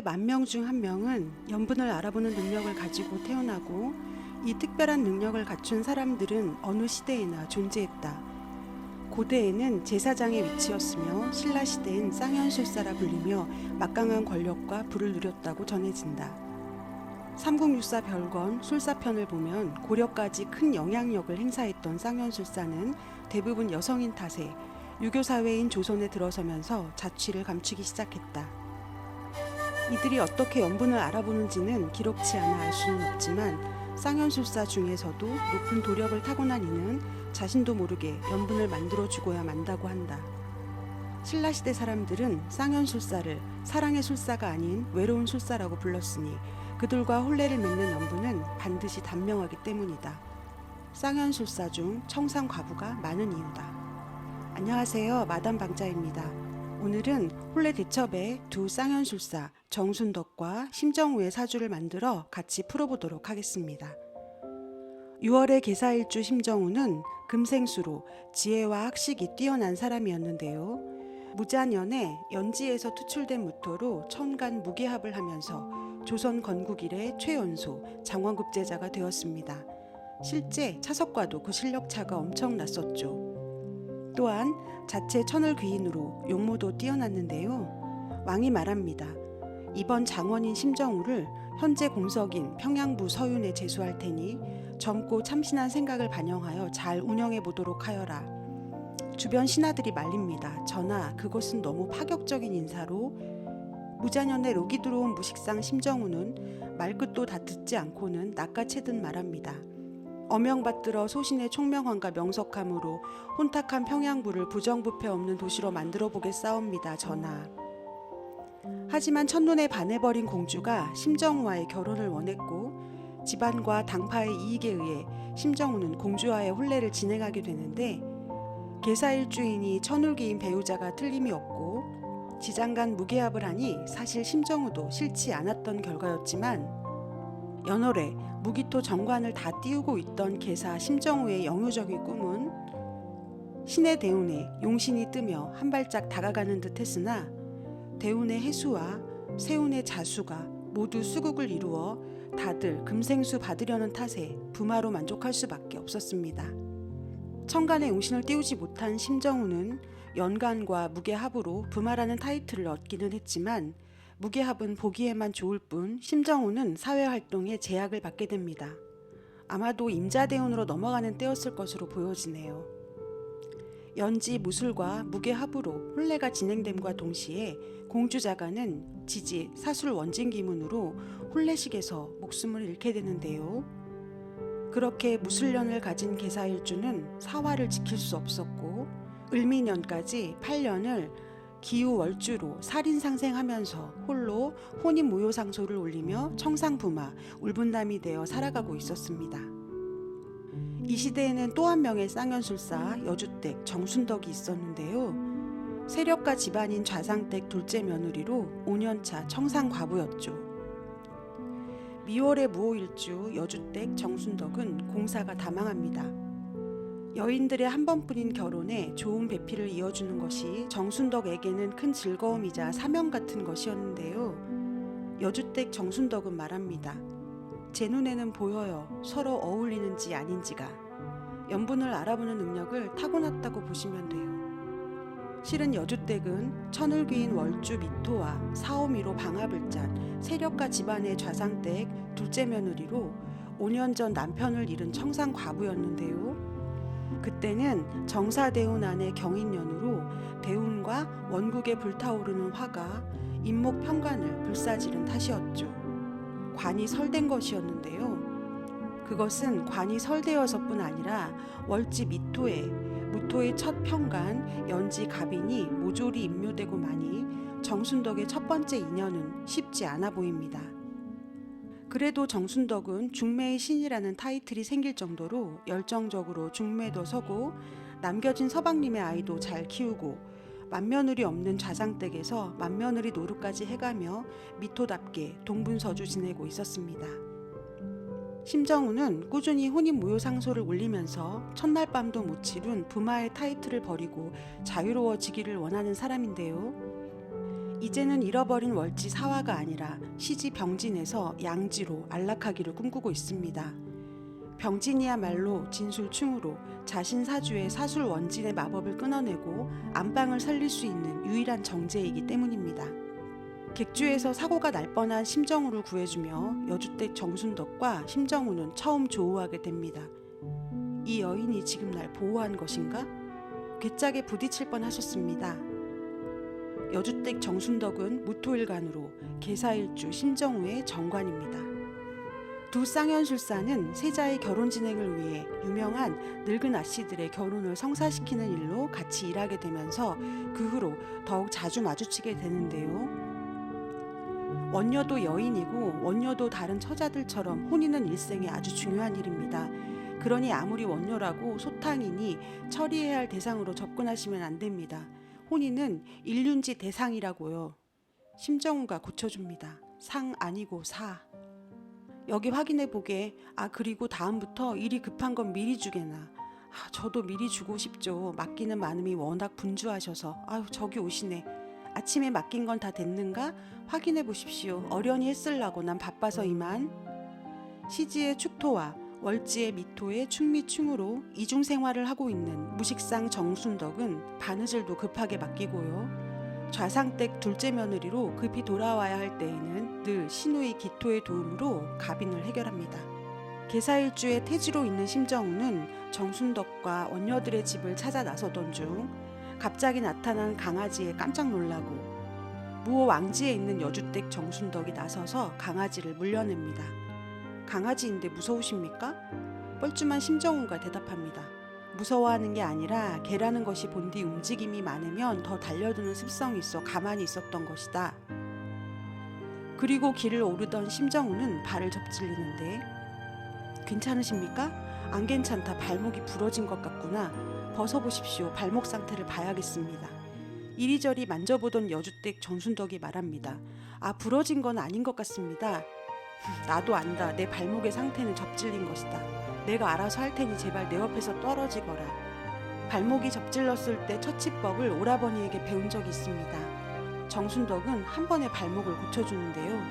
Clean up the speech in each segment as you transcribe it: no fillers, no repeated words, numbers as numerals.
만 명 중 한 명은 연분을 알아보는 능력을 가지고 태어나고 이 특별한 능력을 갖춘 사람들은 어느 시대에나 존재했다. 고대에는 제사장의 위치였으며 신라 시대엔 쌍현술사라 불리며 막강한 권력과 부를 누렸다고 전해진다. 삼국유사 별건 술사편을 보면 고려까지 큰 영향력을 행사했던 쌍현술사는 대부분 여성인 탓에 유교사회인 조선에 들어서면서 자취를 감추기 시작했다. 이들이 어떻게 연분을 알아보는지는 기록치 않아 알 수는 없지만 쌍현술사 중에서도 높은 도력을 타고난 이는 자신도 모르게 연분을 만들어 주고야 만다고 한다. 신라시대 사람들은 쌍현술사를 사랑의 술사가 아닌 외로운 술사라고 불렀으니 그들과 혼례를 맺는 연분은 반드시 단명하기 때문이다. 쌍현술사 중 청상과부가 많은 이유다. 안녕하세요, 마담 방자입니다. 오늘은 혼례 대첩의 두 쌍현술사 정순덕과 심정우의 사주를 만들어 같이 풀어보도록 하겠습니다. 6월의 계사일주 심정우는 금생수로 지혜와 학식이 뛰어난 사람이었는데요. 무자년에 연지에서 투출된 무토로 천간 무계합을 하면서 조선 건국 이래 최연소 장원급제자가 되었습니다. 실제 차석과도 그 실력차가 엄청났었죠. 또한 자체 천을귀인으로 용모도 뛰어났는데요. 왕이 말합니다. 이번 장원인 심정우를 현재 공석인 평양부 서윤에 제수할 테니 젊고 참신한 생각을 반영하여 잘 운영해 보도록 하여라. 주변 신하들이 말립니다. 전하, 그것은 너무 파격적인 인사로 무자년에 록이 들어온 무식상 심정우는 말끝도 다 듣지 않고는 낚아채듯 말합니다. 어명받들어 소신의 총명함과 명석함으로 혼탁한 평양부를 부정부패 없는 도시로 만들어 보겠사옵니다, 전하. 하지만 첫눈에 반해버린 공주가 심정우와의 결혼을 원했고 집안과 당파의 이익에 의해 심정우는 공주와의 혼례를 진행하게 되는데 계사일주이니 천울기인 배우자가 틀림이 없고 지장간 무계합을 하니 사실 심정우도 싫지 않았던 결과였지만 연월에 무기토 정관을 다 띄우고 있던 계사 심정우의 영유적인 꿈은 신의 대운에 용신이 뜨며 한 발짝 다가가는 듯 했으나 대운의 해수와 세운의 자수가 모두 수국을 이루어 다들 금생수 받으려는 탓에 부마로 만족할 수밖에 없었습니다. 천간에 용신을 띄우지 못한 심정우는 연간과 무계합으로 부마라는 타이틀을 얻기는 했지만 무계합은 보기에만 좋을 뿐 심정우는 사회활동에 제약을 받게 됩니다. 아마도 임자대운으로 넘어가는 때였을 것으로 보여지네요. 연지 무술과 무계합으로 혼례가 진행됨과 동시에 공주자가는 지지 사술 원진기문으로 혼례식에서 목숨을 잃게 되는데요. 그렇게 무술년을 가진 계사일주는 사화를 지킬 수 없었고 을미년까지 8년을 기우월주로 살인상생하면서 홀로 혼인무효상소를 올리며 청상부마, 울분남이 되어 살아가고 있었습니다. 이 시대에는 또 한 명의 쌍현술사 여주댁 정순덕이 있었는데요. 세력가 집안인 좌상댁 둘째 며느리로 5년차 청상과부였죠. 미월의 무오일주 여주댁 정순덕은 공사가 다망합니다. 여인들의 한 번뿐인 결혼에 좋은 배필을 이어주는 것이 정순덕에게는 큰 즐거움이자 사명 같은 것이었는데요. 여주댁 정순덕은 말합니다. 제 눈에는 보여요. 서로 어울리는지 아닌지가. 연분을 알아보는 능력을 타고났다고 보시면 돼요. 실은 여주댁은 천을귀인 월주 미토와 사오미로 방합을 짠 세력가 집안의 좌상댁 둘째 며느리로 5년 전 남편을 잃은 청상과부였는데요. 그때는 정사대운 안의 경인년으로 대운과 원국에 불타오르는 화가 인목 평관을 불사지른 탓이었죠. 관이 설된 것이었는데요. 그것은 관이 설되어서뿐 아니라 월지 무토의 첫 평관 연지 갑인이 모조리 임묘되고 마니 정순덕의 첫 번째 인연은 쉽지 않아 보입니다. 그래도 정순덕은 중매의 신이라는 타이틀이 생길 정도로 열정적으로 중매도 서고 남겨진 서방님의 아이도 잘 키우고 맏며느리 없는 좌상댁에서 맏며느리 노릇까지 해가며 미토답게 동분서주 지내고 있었습니다. 심정우는 꾸준히 혼인무효상소를 올리면서 첫날 밤도 못 치룬 부마의 타이틀을 버리고 자유로워지기를 원하는 사람인데요. 이제는 잃어버린 월지 사화가 아니라 시지 병진에서 양지로 안락하기를 꿈꾸고 있습니다. 병진이야말로 진술충으로 자신 사주의 사술 원진의 마법을 끊어내고 안방을 살릴 수 있는 유일한 정제이기 때문입니다. 객주에서 사고가 날 뻔한 심정우를 구해주며 여주댁 정순덕과 심정우는 처음 조우하게 됩니다. 이 여인이 지금 날 보호한 것인가? 괴짝에 부딪힐 뻔하셨습니다. 여주댁 정순덕은 무토일간으로 계사일주 심정우의 정관입니다. 두 쌍현술사는 세자의 결혼 진행을 위해 유명한 늙은 아씨들의 결혼을 성사시키는 일로 같이 일하게 되면서 그 후로 더욱 자주 마주치게 되는데요. 원녀도 여인이고 원녀도 다른 처자들처럼 혼인은 일생에 아주 중요한 일입니다. 그러니 아무리 원녀라고 소탕이니 처리해야 할 대상으로 접근하시면 안 됩니다. 혼인은 일륜지 대상이라고요. 심정우가 고쳐줍니다. 상 아니고 사. 여기 확인해 보게. 그리고 다음부터 일이 급한 건 미리 주게나. 저도 미리 주고 싶죠. 맡기는 마음이 워낙 분주하셔서. 저기 오시네. 아침에 맡긴 건 다 됐는가? 확인해 보십시오. 어련히 했을라고 난 바빠서 이만. 시지의 축토와 월지의 미토의 충미충으로 이중 생활을 하고 있는 무식상 정순덕은 바느질도 급하게 맡기고요. 좌상댁 둘째 며느리로 급히 돌아와야 할 때에는 늘 신우의 기토의 도움으로 갑인을 해결합니다. 계사일주의 태지로 있는 심정우는 정순덕과 원녀들의 집을 찾아 나서던 중 갑자기 나타난 강아지에 깜짝 놀라고 무호 왕지에 있는 여주댁 정순덕이 나서서 강아지를 물려냅니다. 강아지인데 무서우십니까? 뻘쭘한 심정우가 대답합니다. 무서워하는 게 아니라 개라는 것이 본디 움직임이 많으면 더 달려드는 습성이 있어 가만히 있었던 것이다. 그리고 길을 오르던 심정우는 발을 접질리는데 괜찮으십니까? 안 괜찮다. 발목이 부러진 것 같구나. 벗어보십시오. 발목 상태를 봐야겠습니다. 이리저리 만져보던 여주댁 정순덕이 말합니다. 부러진 건 아닌 것 같습니다. 나도 안다. 내 발목의 상태는 접질린 것이다. 내가 알아서 할 테니 제발 내 옆에서 떨어지거라. 발목이 접질렀을 때 처치법을 오라버니에게 배운 적이 있습니다. 정순덕은 한 번에 발목을 고쳐주는데요.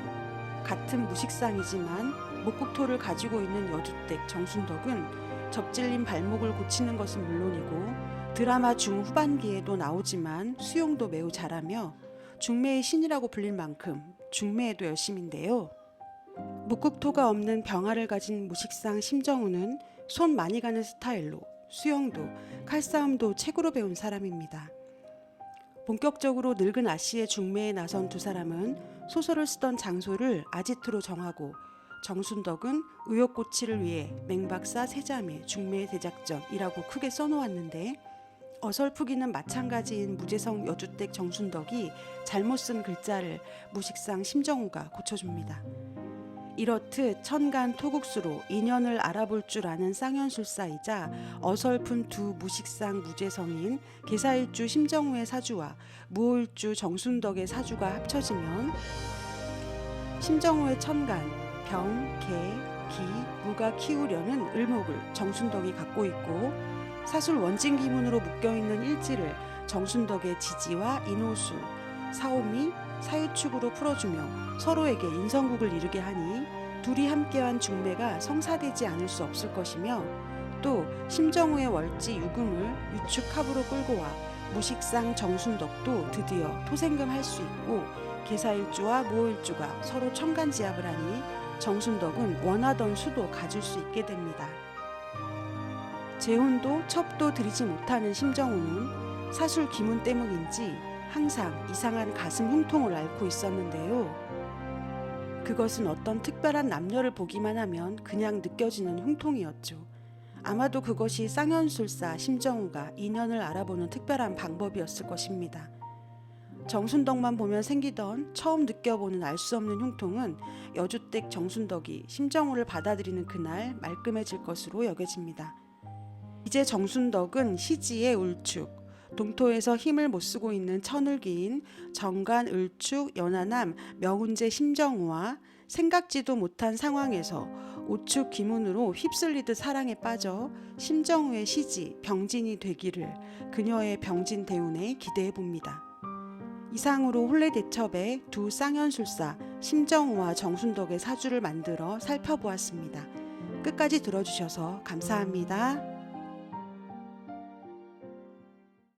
같은 무식상이지만 목국토를 가지고 있는 여주댁 정순덕은 접질린 발목을 고치는 것은 물론이고 드라마 중후반기에도 나오지만 수용도 매우 잘하며 중매의 신이라고 불릴 만큼 중매에도 열심인데요. 묵국토가 없는 병아를 가진 무식상 심정우는 손 많이 가는 스타일로 수영도 칼싸움도 책으로 배운 사람입니다. 본격적으로 늙은 아씨의 중매에 나선 두 사람은 소설을 쓰던 장소를 아지트로 정하고 정순덕은 의욕고치를 위해 맹박사 세자매 중매 대작전이라고 크게 써놓았는데 어설프기는 마찬가지인 무재성 여주댁 정순덕이 잘못 쓴 글자를 무식상 심정우가 고쳐줍니다. 이렇듯 천간 토국수로 인연을 알아볼 줄 아는 쌍현술사이자 어설픈 두 무식상 무재성인 계사일주 심정우의 사주와 무호일주 정순덕의 사주가 합쳐지면 심정우의 천간, 병, 개, 기, 무가 키우려는 을목을 정순덕이 갖고 있고 사술 원진 기문으로 묶여있는 일지를 정순덕의 지지와 인호수, 사오미, 사유축으로 풀어주며 서로에게 인성국을 이루게 하니 둘이 함께한 중매가 성사되지 않을 수 없을 것이며 또 심정우의 월지 유금을 유축합으로 끌고 와 무식상 정순덕도 드디어 토생금할 수 있고 계사일주와 무호일주가 서로 천간지합을 하니 정순덕은 원하던 수도 가질 수 있게 됩니다. 재혼도 첩도 들이지 못하는 심정우는 사술 기문 때문인지 항상 이상한 가슴 흉통을 앓고 있었는데요. 그것은 어떤 특별한 남녀를 보기만 하면 그냥 느껴지는 흉통이었죠. 아마도 그것이 쌍현술사 심정우가 인연을 알아보는 특별한 방법이었을 것입니다. 정순덕만 보면 생기던 처음 느껴보는 알 수 없는 흉통은 여주댁 정순덕이 심정우를 받아들이는 그날 말끔해질 것으로 여겨집니다. 이제 정순덕은 시지의 울축, 동토에서 힘을 못 쓰고 있는 천을기인 정간, 을축, 연하남, 명운제 심정우와 생각지도 못한 상황에서 오축 기문으로 휩쓸리듯 사랑에 빠져 심정우의 시지 병진이 되기를 그녀의 병진 대운에 기대해 봅니다. 이상으로 혼례대첩의 두 쌍연술사 심정우와 정순덕의 사주를 만들어 살펴보았습니다. 끝까지 들어주셔서 감사합니다.